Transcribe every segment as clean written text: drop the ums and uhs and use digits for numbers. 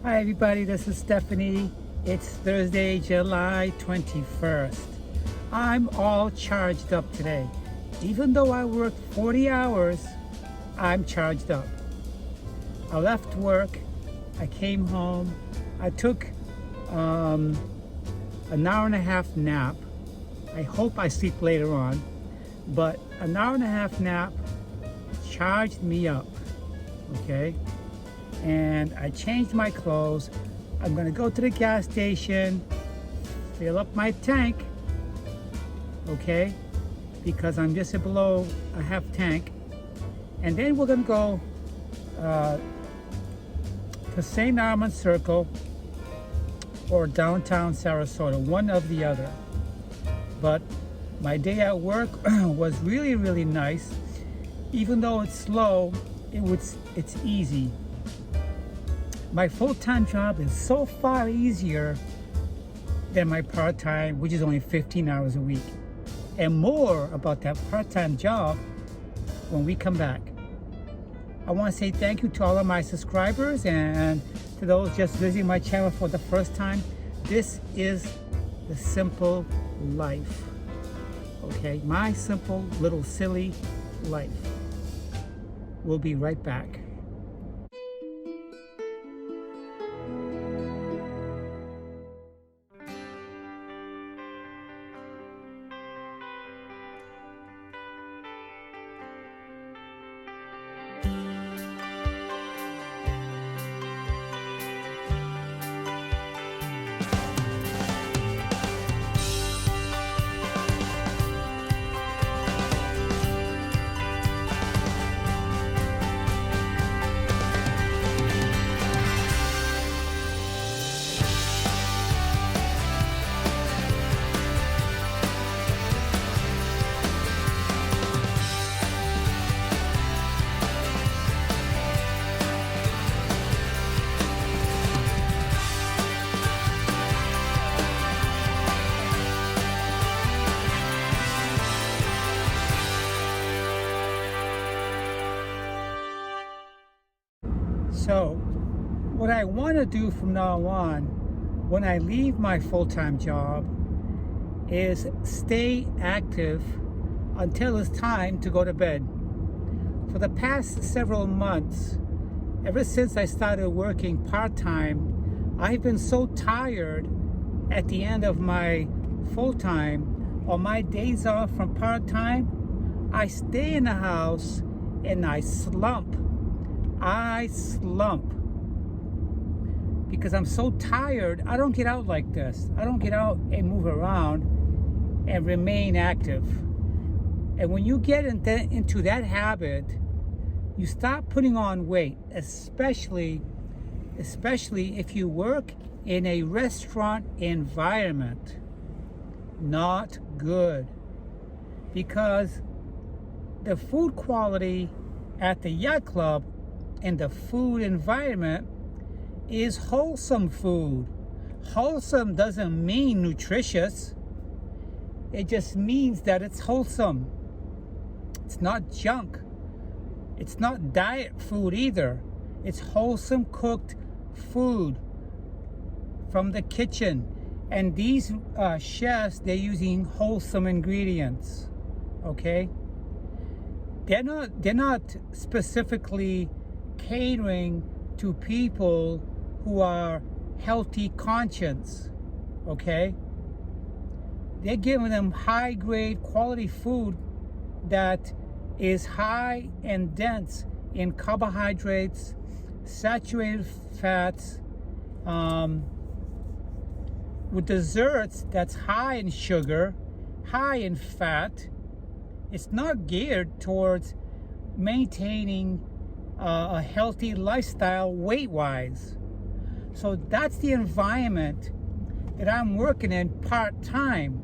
Hi everybody, this is Stephanie. It's Thursday, July 21st. I'm all charged up today. Even though I worked 40 hours, I'm charged up. I left work, I came home, I took an hour and a half nap. I hope I sleep later on, but an hour and a half nap charged me up, okay? And I changed my clothes. I'm gonna go to the gas station, fill up my tank, okay? Because I'm just below a half tank. And then we're gonna go to St. Armand Circle or downtown Sarasota, one of the other. But my day at work was really, really nice. Even though it's slow, it's easy. My full-time job is so far easier than my part-time, which is only 15 hours a week. And more about that part-time job when we come back. I want to say thank you to all of my subscribers and to those just visiting my channel for the first time. This is the simple life, okay? My simple little silly life. We'll be right back. So, what I want to do from now on, when I leave my full-time job, is stay active until it's time to go to bed. For the past several months, ever since I started working part-time, I've been so tired at the end of my full-time or my days off from part-time. I stay in the house and I slump because I'm so tired. I don't get out like this. I don't get out and move around and remain active. And when you get into that habit, you start putting on weight, especially if you work in a restaurant environment. Not good, because the food quality at the Yacht Club and the food environment is wholesome food. Wholesome doesn't mean nutritious. It just means that it's wholesome. It's not junk. It's not diet food either. It's wholesome cooked food from the kitchen. And these chefs, they're using wholesome ingredients, okay? They're not specifically catering to people who are healthy conscious, okay? They're giving them high grade quality food that is high and dense in carbohydrates, saturated fats, with desserts that's high in sugar, high in fat. It's not geared towards maintaining a healthy lifestyle weight-wise. So that's the environment that I'm working in part-time.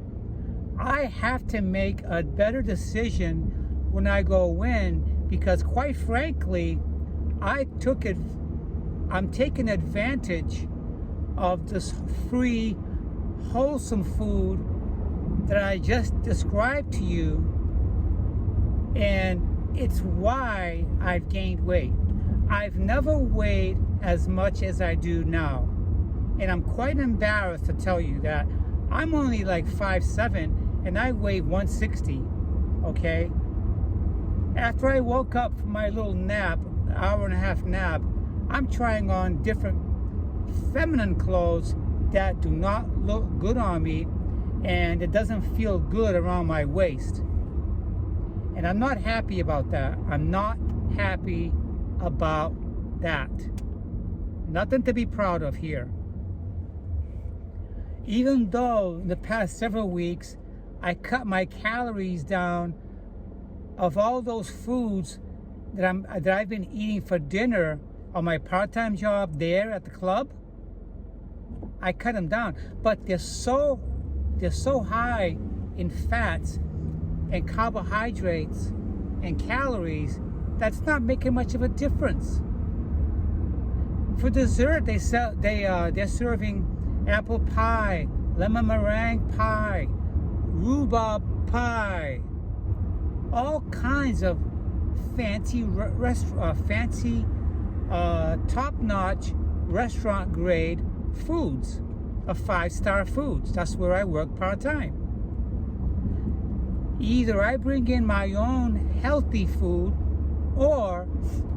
I have to make a better decision when I go in, because quite frankly, I'm taking advantage of this free, wholesome food that I just described to you, and it's why I've gained weight. I've never weighed as much as I do now. And I'm quite embarrassed to tell you that I'm only like 5'7" and I weigh 160, okay? After I woke up from my little nap, hour and a half nap, I'm trying on different feminine clothes that do not look good on me, and it doesn't feel good around my waist. And I'm not happy about that. I'm not happy about that. Nothing to be proud of here. Even though in the past several weeks, I cut my calories down of all those foods that I've been eating for dinner on my part-time job there at the club, I cut them down. But they're so high in fats and carbohydrates and calories that's not making much of a difference. For dessert, they're serving apple pie, lemon meringue pie, rhubarb pie, all kinds of fancy top-notch restaurant grade foods, of 5-star foods. That's where I work part-time. Either I bring in my own healthy food, or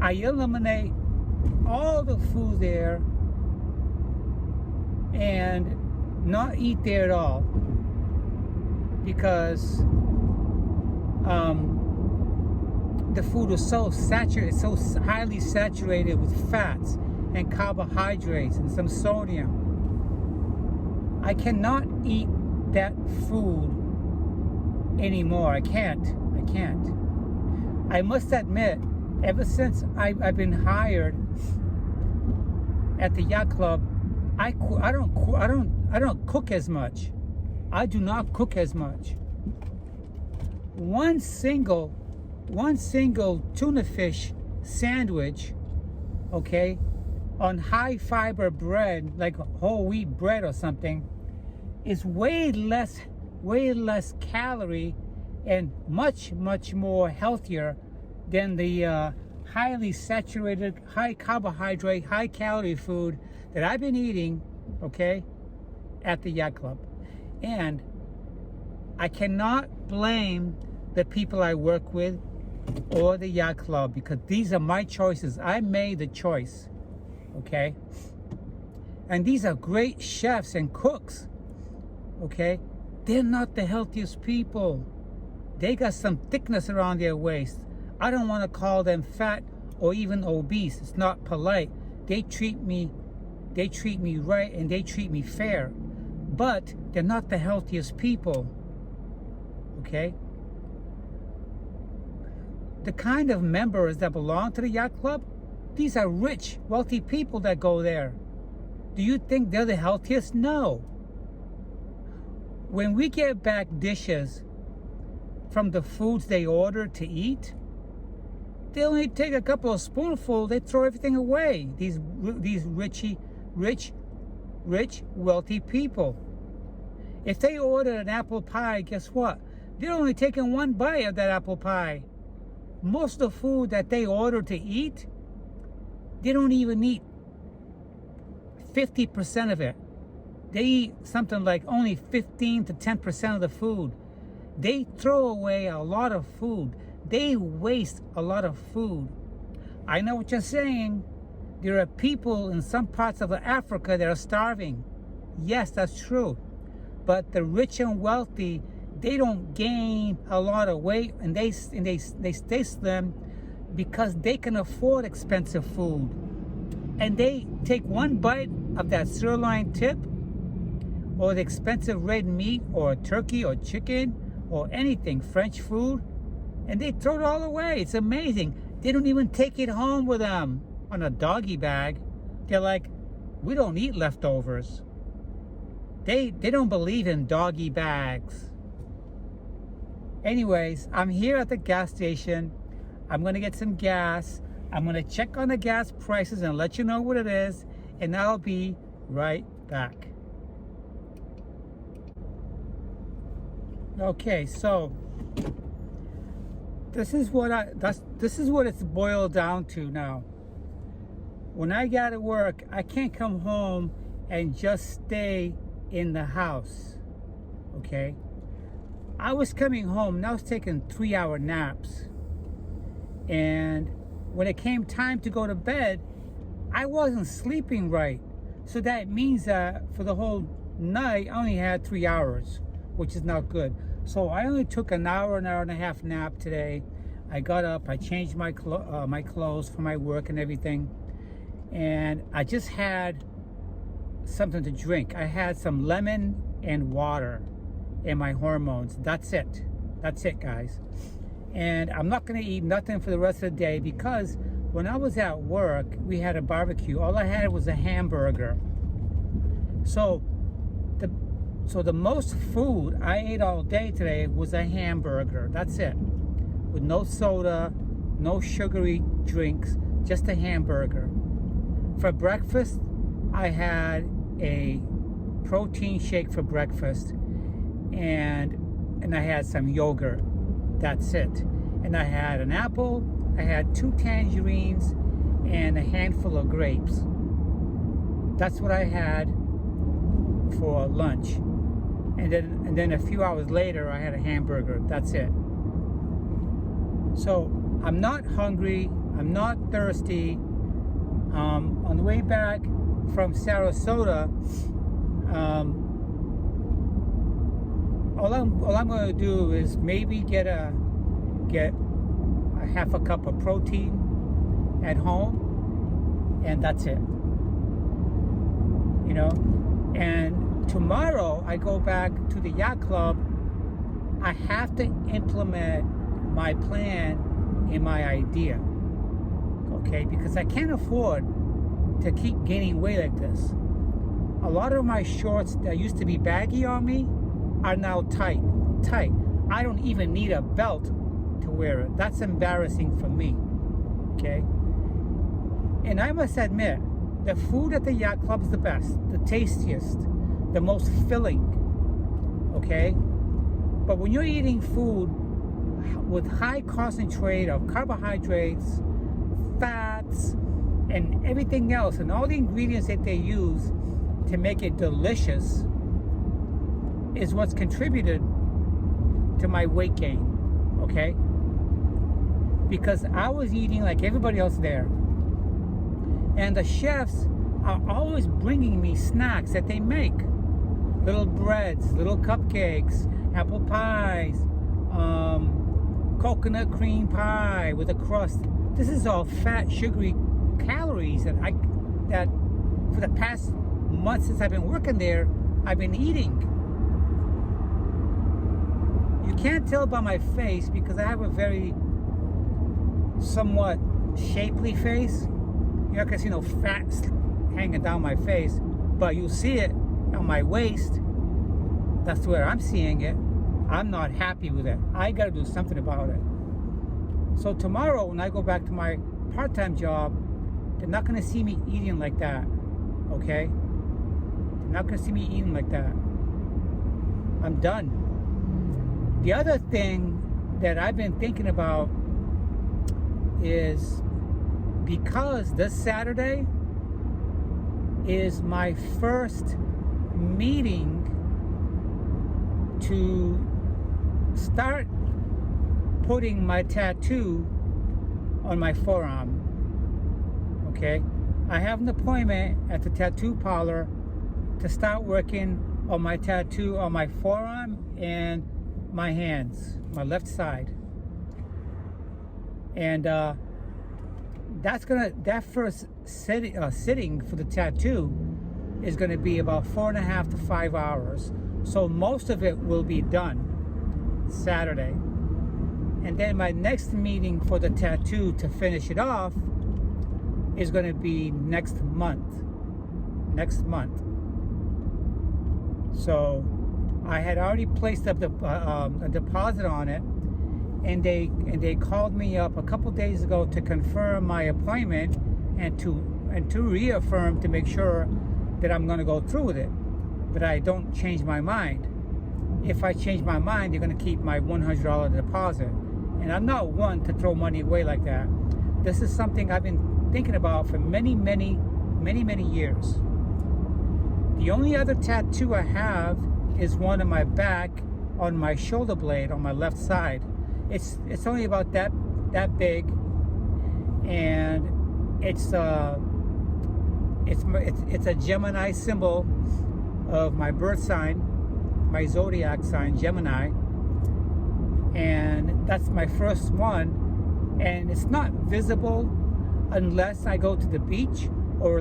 I eliminate all the food there and not eat there at all, because the food is so saturated, so highly saturated with fats and carbohydrates and some sodium. I cannot eat that food anymore. I can't. I must admit, ever since I've been hired at the Yacht Club, I don't cook as much. I do not cook as much. One single tuna fish sandwich, okay, on high fiber bread, like whole wheat bread or something, is way less calorie and much more healthier than the highly saturated, high carbohydrate, high calorie food that I've been eating, okay, at the Yacht Club. And I cannot blame the people I work with or the Yacht Club, because these are my choices. I made the choice, okay? And these are great chefs and cooks, okay? They're not the healthiest people. They got some thickness around their waist. I don't want to call them fat or even obese. It's not polite. They treat me right, and they treat me fair. But they're not the healthiest people, okay? The kind of members that belong to the Yacht Club, these are rich, wealthy people that go there. Do you think they're the healthiest? No. When we get back dishes from the foods they order to eat, they only take a couple of spoonfuls, they throw everything away. These rich, wealthy people. If they order an apple pie, guess what? They're only taking one bite of that apple pie. Most of the food that they order to eat, they don't even eat 50% of it. They eat something like only 15 to 10% of the food. They throw away a lot of food. They waste a lot of food. I know what you're saying. There are people in some parts of Africa that are starving. Yes, that's true. But the rich and wealthy, they don't gain a lot of weight, and they stay slim because they can afford expensive food. And they take one bite of that sirloin tip, or the expensive red meat, or turkey, or chicken, or anything, French food, and they throw it all away. It's amazing. They don't even take it home with them on a doggy bag. They're like, we don't eat leftovers. They don't believe in doggy bags. Anyways, I'm here at the gas station. I'm gonna get some gas. I'm gonna check on the gas prices and let you know what it is, and I'll be right back. Okay, so this is what it's boiled down to now. when I get to work, I can't come home and just stay in the house, okay? I was coming home and I was taking 3-hour naps. And when it came time to go to bed, I wasn't sleeping right. So that means that for the whole night, I only had 3 hours, which is not good. So I only took an hour and a half nap today. I got up, I changed my clothes for my work and everything. And I just had something to drink. I had some lemon and water and my hormones. That's it. That's it, guys. And I'm not going to eat nothing for the rest of the day because when I was at work, we had a barbecue. All I had was a hamburger. So the most food I ate all day today was a hamburger. That's it. With no soda, no sugary drinks, just a hamburger. For breakfast, I had a protein shake for breakfast, and I had some yogurt. That's it. And I had an apple, I had 2 tangerines, and a handful of grapes. That's what I had for lunch. And then a few hours later, I had a hamburger. That's it. So I'm not hungry. I'm not thirsty. On the way back from Sarasota, all I'm going to do is maybe get a half a cup of protein at home, and that's it. You know, and tomorrow I go back to the Yacht Club. I have to implement my plan and my idea, okay? Because I can't afford to keep gaining weight like this. A lot of my shorts that used to be baggy on me are now tight. I don't even need a belt to wear it. That's embarrassing for me, okay? And I must admit, the food at the Yacht Club is the best, the tastiest, the most filling, okay? But when you're eating food with high concentrate of carbohydrates, fats, and everything else, and all the ingredients that they use to make it delicious is what's contributed to my weight gain, okay? Because I was eating like everybody else there. And the chefs are always bringing me snacks that they make. Little breads, little cupcakes, apple pies, coconut cream pie with a crust. This is all fat, sugary calories that for the past month since I've been working there, I've been eating. You can't tell by my face because I have a very somewhat shapely face. You're not gonna see no fat hanging down my face, but you'll see it on my waist. That's where I'm seeing it. I'm not happy with it. I gotta do something about it. So tomorrow when I go back to my part-time job, they're not gonna see me eating like that, okay? They're not gonna see me eating like that. I'm done. The other thing that I've been thinking about is because this Saturday is my first meeting to start putting my tattoo on my forearm, okay? I have an appointment at the tattoo parlor to start working on my tattoo on my forearm and my hands, my left side. And that first sitting for the tattoo is going to be about 4.5 to 5 hours. So most of it will be done Saturday. And then my next meeting for the tattoo to finish it off is going to be next month. So I had already placed up a deposit on it, and they called me up a couple days ago to confirm my appointment and to reaffirm to make sure that I'm going to go through with it, that I don't change my mind. If I change my mind, they're going to keep my $100 deposit, and I'm not one to throw money away like that. This is something I've been thinking about for many years. The only other tattoo I have is one on my back, on my shoulder blade, on my left side. It's only about that big, and it's a Gemini symbol of my birth sign, my zodiac sign, Gemini, and that's my first one. And it's not visible unless I go to the beach or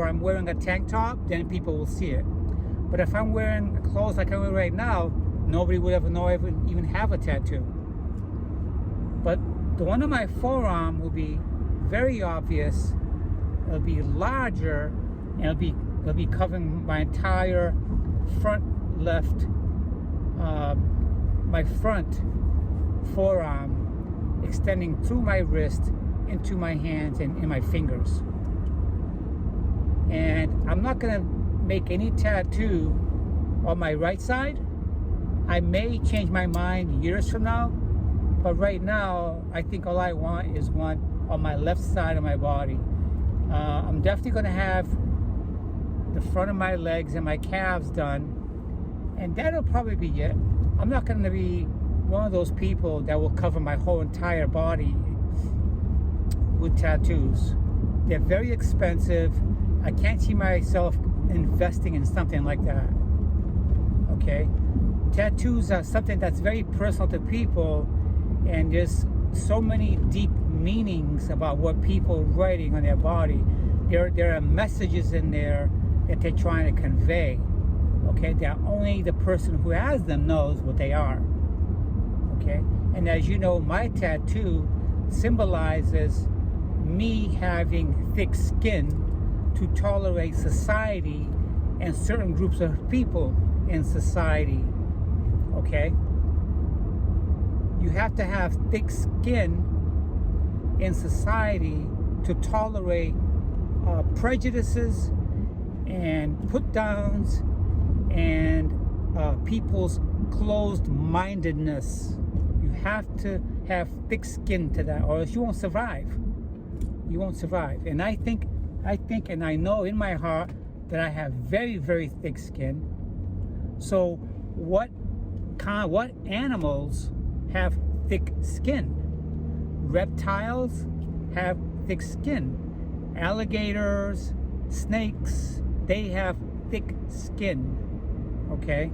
I'm wearing a tank top, then people will see it. But if I'm wearing clothes like I'm wearing right now, nobody would ever know I even have a tattoo. But the one on my forearm will be very obvious. It'll be larger, and it'll be covering my entire front left, my front forearm, extending through my wrist into my hands and in my fingers. And I'm not gonna make any tattoo on my right side. I may change my mind years from now, but right now I think all I want is one on my left side of my body. I'm definitely gonna have the front of my legs and my calves done, and that'll probably be it. I'm not gonna be one of those people that will cover my whole entire body with tattoos. They're very expensive. I can't see myself investing in something like that. Okay? Tattoos are something that's very personal to people, and there's so many deep meanings about what people are writing on their body. There are messages in there that they're trying to convey. Okay? That only the person who has them knows what they are. Okay? And as you know, my tattoo symbolizes me having thick skin to tolerate society and certain groups of people in society. Okay? You have to have thick skin in society to tolerate prejudices and put downs and people's closed-mindedness. You have to have thick skin to that, or else you won't survive. You won't survive. And I think and I know in my heart that I have very thick skin. So what animals have thick skin? Reptiles have thick skin. Alligators, snakes, they have thick skin. Okay?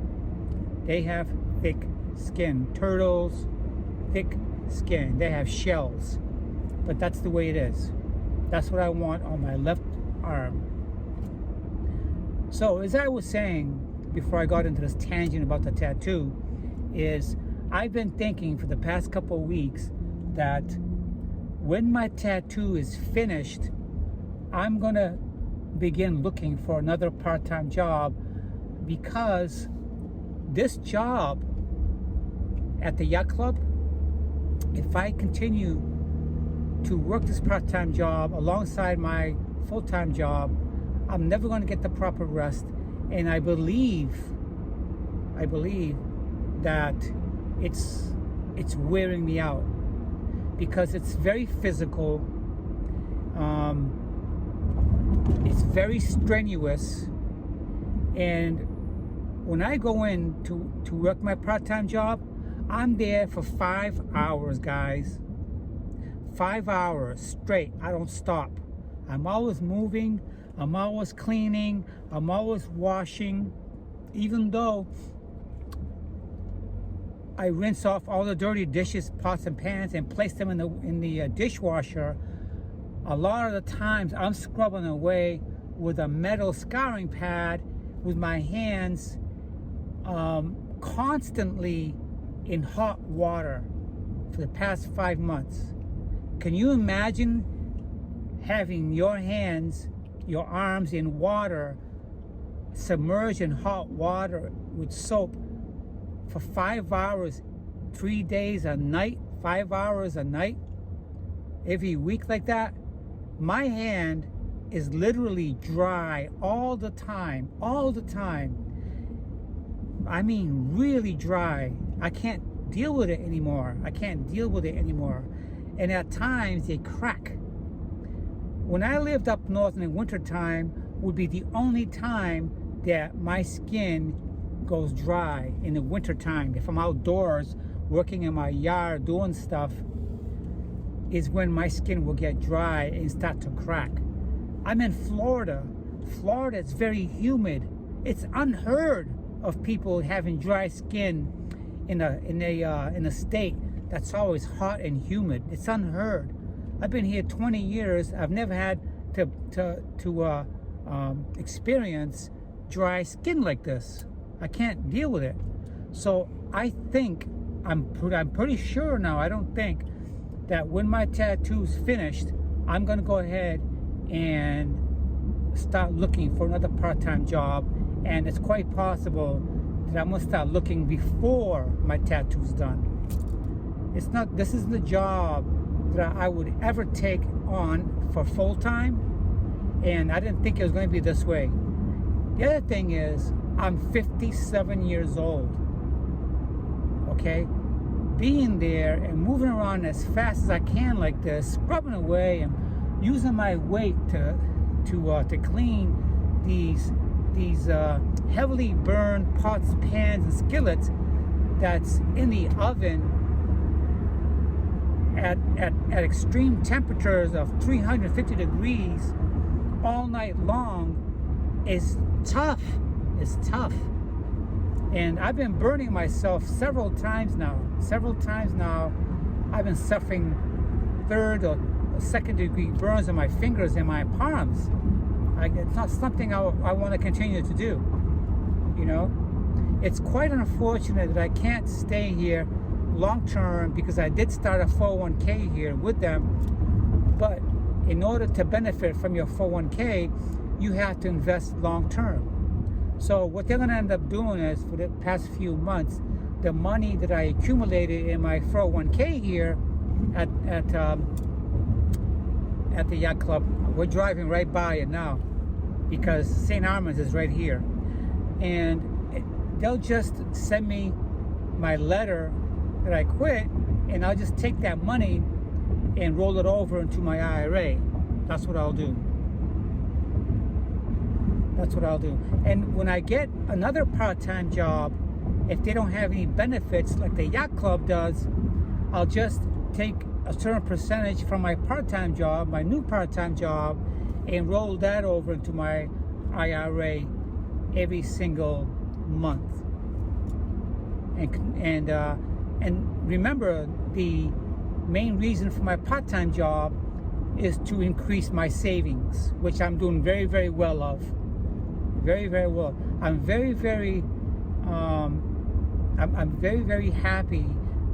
They have thick skin. Turtles, thick skin. They have shells. But that's the way it is. That's what I want on my left arm. So as I was saying before I got into this tangent about the tattoo, is I've been thinking for the past couple of weeks that when my tattoo is finished, I'm gonna begin looking for another part-time job, because this job at the Yacht Club, if I continue to work this part-time job alongside my full-time job, I'm never going to get the proper rest. And I believe that it's wearing me out, because it's very physical. It's very strenuous, and when I go in to work my part-time job, I'm there for 5 hours, guys. 5 hours straight. I don't stop. I'm always moving. I'm always cleaning. I'm always washing. Even though I rinse off all the dirty dishes, pots and pans, and place them in the dishwasher, a lot of the times I'm scrubbing away with a metal scouring pad with my hands constantly in hot water for the past 5 months. Can you imagine having your hands, your arms in water, submerged in hot water with soap for 5 hours, 3 days a night, 5 hours a night, every week like that? My hand is literally dry all the time. I mean, really dry. I can't deal with it anymore. And at times they crack. when I lived up north in the wintertime, would be the only time that my skin goes dry in the wintertime. If I'm outdoors working in my yard doing stuff, is when my skin will get dry and start to crack. I'm in Florida. Florida is very humid. It's unheard of people having dry skin in a state that's always hot and humid. It's unheard. I've been here 20 years. I've never had to experience dry skin like this. I can't deal with it. So I think, I'm pretty sure now, I don't think, that when my tattoo's finished, I'm gonna go ahead and start looking for another part-time job. And it's quite possible that I'm gonna start looking before my tattoo's done. This isn't the job that I would ever take on for full-time, and I didn't think it was going to be this way. The other thing is, I'm 57 years old, okay? Being there and moving around as fast as I can like this, scrubbing away and using my weight to clean these heavily burned pots, pans, and skillets that's in the oven at extreme temperatures of 350 degrees all night long is tough. It's tough. And I've been burning myself several times now. I've been suffering third or second degree burns on my fingers and my palms. It's not something I want to continue to do. You know, it's quite unfortunate that I can't stay here long term, because I did start a 401k here with them. But in order to benefit from your 401k, you have to invest long term. So what they're going to end up doing is, for the past few months, the money that I accumulated in my 401k here at the Yacht Club, we're driving right by it now because St. Armand's is right here, and they'll just send me my letter that I quit, and I'll just take that money and roll it over into my IRA. That's what I'll do. And when I get another part-time job, if they don't have any benefits like the Yacht Club does, I'll just take a certain percentage from my part-time job, my new part-time job, and roll that over into my IRA every single month. And remember, the main reason for my part-time job is to increase my savings, which I'm doing very, very well of. Very, very well. I'm very, very happy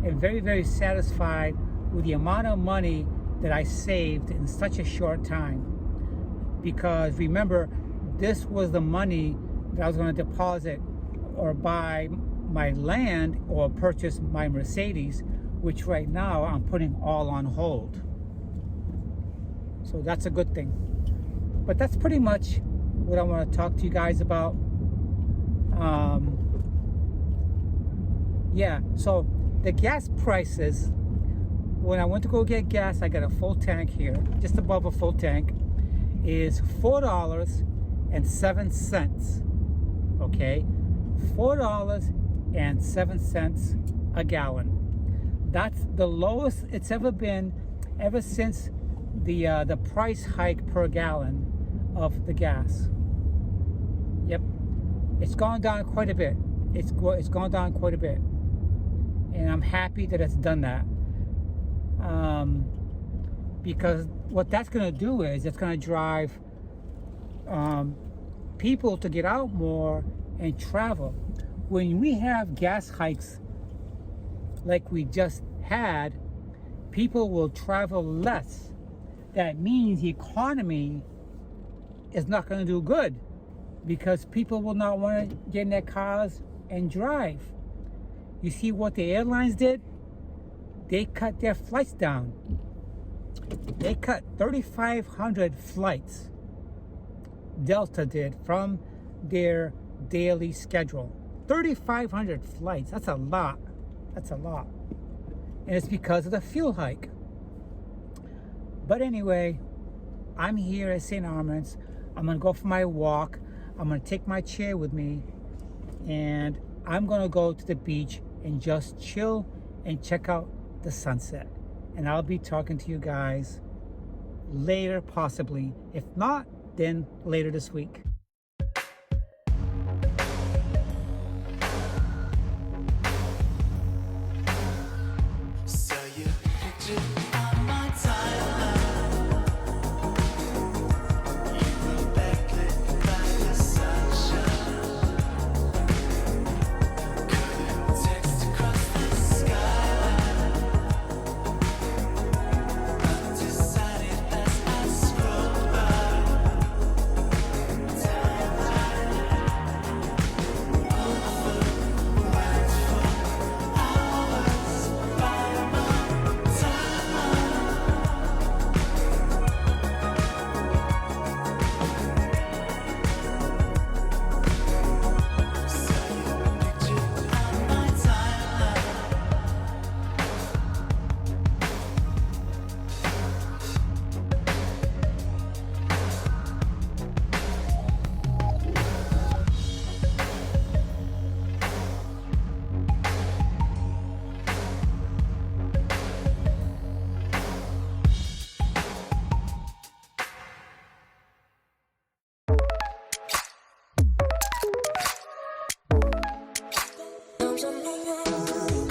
and very, very satisfied with the amount of money that I saved in such a short time. Because remember, this was the money that I was going to deposit or buy my land or purchase my Mercedes, which right now I'm putting all on hold. So that's a good thing. But that's pretty much what I want to talk to you guys about. Yeah, so the gas prices, when I went to go get gas, I got a full tank here, just above a full tank, is $4.07. Okay, $4.07 a gallon. That's the lowest it's ever been ever since the price hike per gallon of the gas. Yep, it's gone down quite a bit. It's gone down quite a bit, and I'm happy that it's done that. Because what that's going to do is it's going to drive people to get out more and travel. When we have gas hikes like we just had, people will travel less. That means the economy is not going to do good, because people will not want to get in their cars and drive. You see what the airlines did? They cut their flights down. They cut 3,500 flights. Delta did, from their daily schedule. 3,500 flights. That's a lot. That's a lot. And it's because of the fuel hike. But anyway, I'm here at St. Armand's. I'm gonna go for my walk. I'm gonna take my chair with me, and I'm gonna go to the beach and just chill and check out the sunset. And I'll be talking to you guys later, possibly. If not, then later this week. So you picture on my timeline. You were backlit by the sunshine. Couldn't text across the skyline. Undecided as I scrolled by. Timeline. Overwhelmed for hours by my timeline. So you picture on my timeline. I'm so